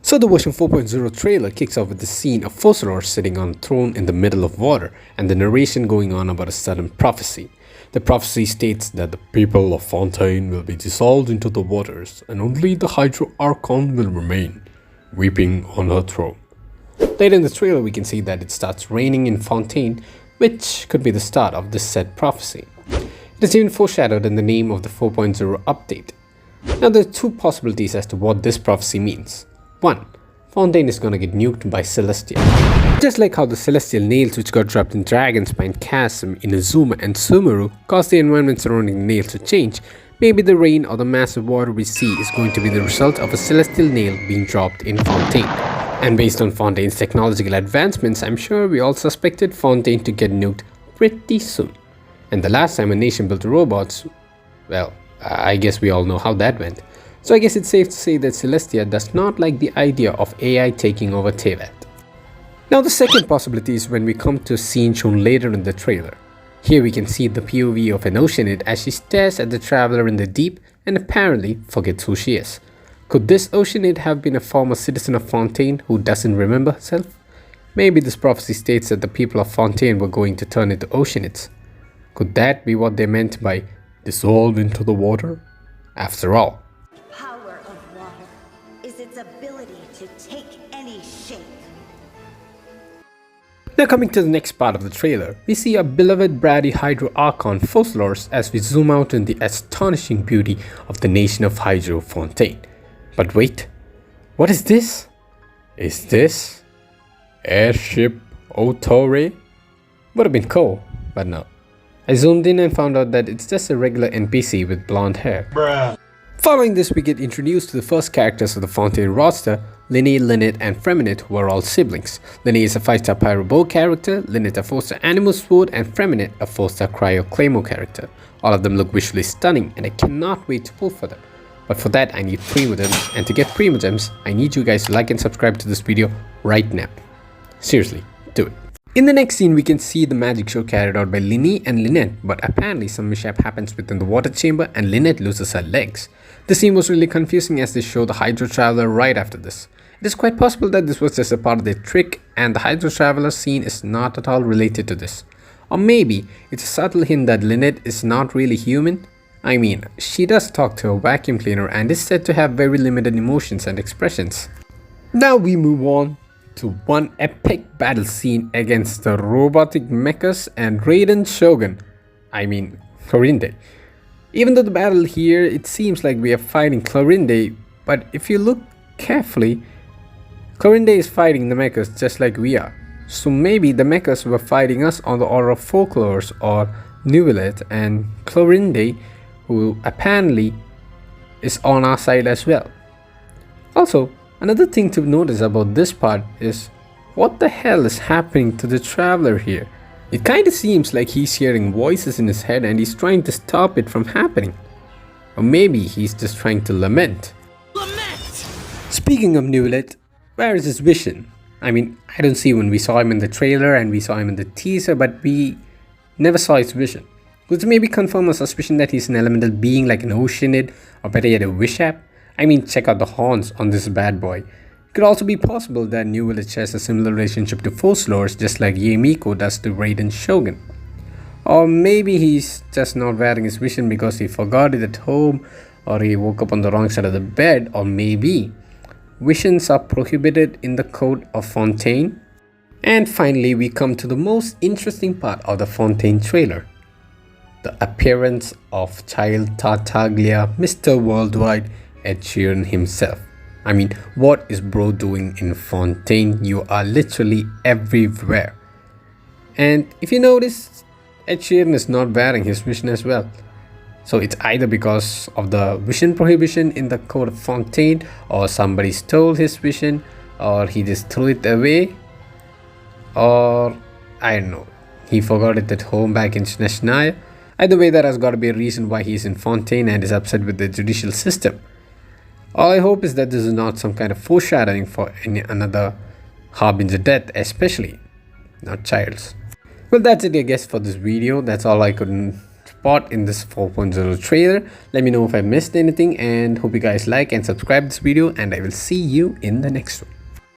So the version 4.0 trailer kicks off with the scene of focalors sitting on a throne in the middle of water and the narration going on about a sudden prophecy. The prophecy states that the people of Fontaine will be dissolved into the waters and only the Hydro Archon will remain, weeping on her throne. Later in the trailer we can see that it starts raining in Fontaine, which could be the start of this said prophecy. It is even foreshadowed in the name of the 4.0 update. Now there are two possibilities as to what this prophecy means. 1. Fontaine is gonna get nuked by Celestial. Just like how the Celestial nails which got dropped in Dragonspine Chasm, Inazuma and Sumeru caused the environment surrounding the nails to change, maybe the rain or the massive water we see is going to be the result of a Celestial nail being dropped in Fontaine. And based on Fontaine's technological advancements, I'm sure we all suspected Fontaine to get nuked pretty soon. And the last time a nation built robots, well, I guess we all know how that went. So I guess it's safe to say that Celestia does not like the idea of AI taking over Tevat. Now the second possibility is when we come to a scene shown later in the trailer. Here we can see the POV of an Oceanid as she stares at the traveler in the deep and apparently forgets who she is. Could this Oceanid have been a former citizen of Fontaine who doesn't remember herself? Maybe this prophecy states that the people of Fontaine were going to turn into Oceanids. Could that be what they meant by dissolve into the water? After all, Power of water is its ability to take any shape. now coming to the next part of the trailer, we see our beloved bratty Hydro Archon focalors as we zoom out in the astonishing beauty of the nation of Hydro Fontaine. But wait, what is this? Is this airship DOTTORE? Would have been cool, but no. I zoomed in and found out that it's just a regular NPC with blonde hair. Bruh. Following this, we get introduced to the first characters of the Fontaine roster, Lyney, Lynette and Freminet, who are all siblings. Lyney is a 5-star Pyro Bow character, Lynette a 4-star Animal Sword and Freminet a 4-star Cryo Claymore character. All of them look visually stunning and I cannot wait to pull for them. But for that I need Primogems, and to get Primogems, I need you guys to like and subscribe to this video right now. Seriously, do it. In the next scene, we can see the magic show carried out by Lyney and Lynette, but apparently some mishap happens within the water chamber and Lynette loses her legs. The scene was really confusing as they show the Hydro Traveler right after this. It is quite possible that this was just a part of their trick and the Hydro Traveler scene is not at all related to this. Or maybe it's a subtle hint that Lynette is not really human. I mean, she does talk to a vacuum cleaner and is said to have very limited emotions and expressions. Now we move on to one epic battle scene against the robotic mechas and Raiden Shogun, Clorinde. Even though the battle here, it seems like we are fighting Clorinde, but if you look carefully, Clorinde is fighting the mechas just like we are. So maybe the mechas were fighting us on the order of focalors or Neuvillette, and Clorinde, who apparently is on our side as well. Also, another thing to notice about this part is what the hell is happening to the traveler here. It kinda seems like he's hearing voices in his head and he's trying to stop it from happening. Or maybe he's just trying to lament. Speaking of Neuvillette, where is his vision? I don't see when we saw him in the trailer and we saw him in the teaser, but we never saw his vision. Could you maybe confirm a suspicion that he's an elemental being like an Oceanid or better yet a Wishap? Check out the horns on this bad boy. It could also be possible that Neuvillette shares a similar relationship to focalors just like Yemiko does to Raiden Shogun. Or maybe he's just not wearing his vision because he forgot it at home, or he woke up on the wrong side of the bed, or maybe visions are prohibited in the code of Fontaine. And finally we come to the most interesting part of the Fontaine trailer. The appearance of Child Tartaglia, Mr. Worldwide, Ed Sheeran himself. What is bro doing in Fontaine? You are literally everywhere. And if you notice, Ed Sheeran is not wearing his vision as well. So it's either because of the vision prohibition in the code of Fontaine, or somebody stole his vision, or he just threw it away, or I don't know, he forgot it at home back in Snezhnaya. Either way, there has got to be a reason why he's in Fontaine and is upset with the judicial system. All I hope is that this is not some kind of foreshadowing for another Harbinger death, especially not Child's. Well, that's it I guess for this video. That's all I could spot in this 4.0 trailer. Let me know if I missed anything, and hope you guys like and subscribe this video, and I will see you in the next one.